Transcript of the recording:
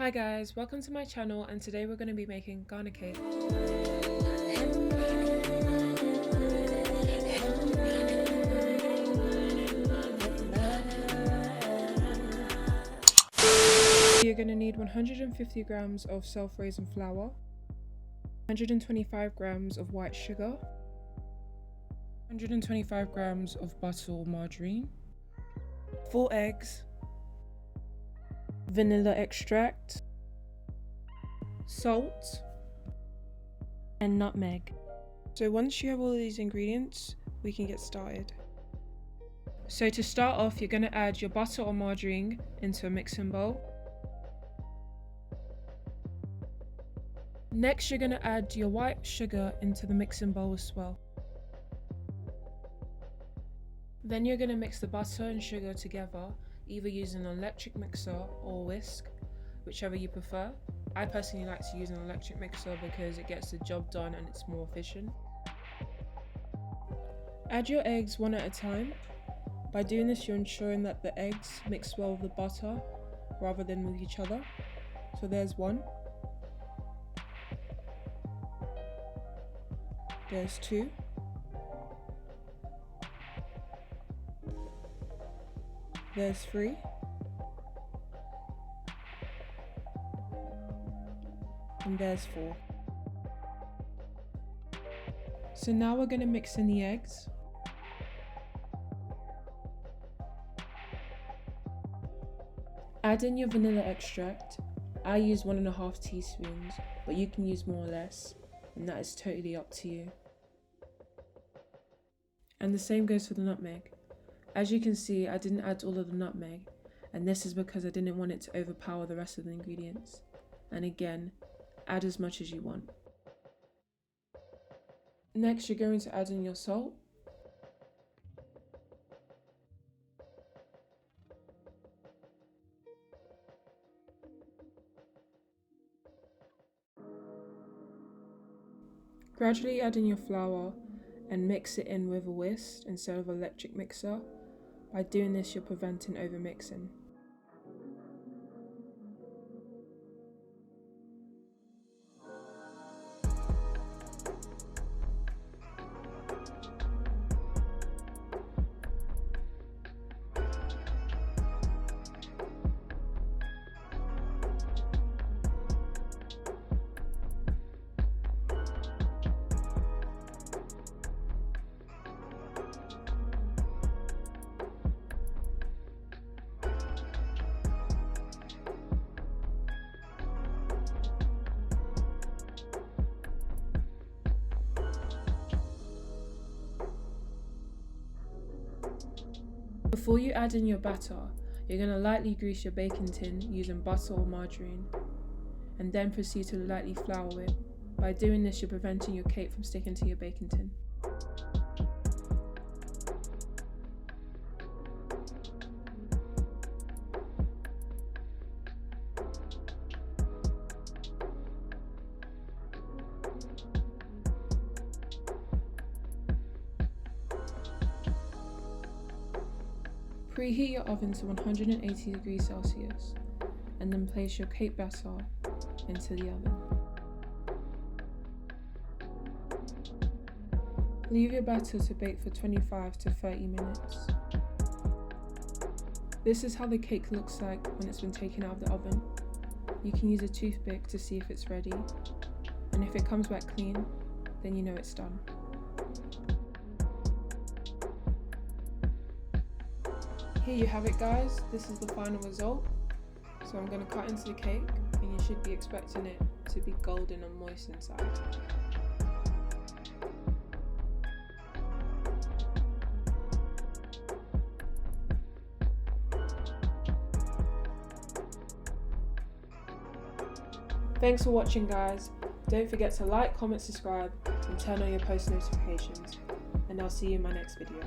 Hi guys, welcome to my channel, and today we're going to be making Ghana cake. You're going to need 150 grams of self-raising flour, 125 grams of white sugar, 125 grams of butter or margarine, 4 eggs, vanilla extract, salt, and nutmeg. So once you have all of these ingredients, we can get started. So to start off, you're going to add your butter or margarine into a mixing bowl. Next, you're going to add your white sugar into the mixing bowl as well. Then you're going to mix the butter and sugar together, either using an electric mixer or whisk, whichever you prefer. I personally like to use an electric mixer because it gets the job done and it's more efficient. Add your eggs one at a time. By doing this, you're ensuring that the eggs mix well with the butter rather than with each other. So there's one. There's 2. There's 3. And there's 4. So now we're going to mix in the eggs. Add in your vanilla extract. I use 1.5 teaspoons, but you can use more or less, and that is totally up to you. And the same goes for the nutmeg. As you can see, I didn't add all of the nutmeg, and this is because I didn't want it to overpower the rest of the ingredients. And again, add as much as you want. Next, you're going to add in your salt. Gradually add in your flour and mix it in with a whisk instead of an electric mixer. By doing this, you're preventing overmixing. Before you add in your batter, you're going to lightly grease your baking tin using butter or margarine, and then proceed to lightly flour it. By doing this, you're preventing your cake from sticking to your baking tin. Preheat your oven to 180 degrees Celsius and then place your cake batter into the oven. Leave your batter to bake for 25 to 30 minutes. This is how the cake looks like when it's been taken out of the oven. You can use a toothpick to see if it's ready, and if it comes back clean, then you know it's done. Here you have it, guys. This is the final result. So I'm going to cut into the cake, and you should be expecting it to be golden and moist inside. Thanks for watching, guys. Don't forget to like, comment, subscribe, and turn on your post notifications. And I'll see you in my next video.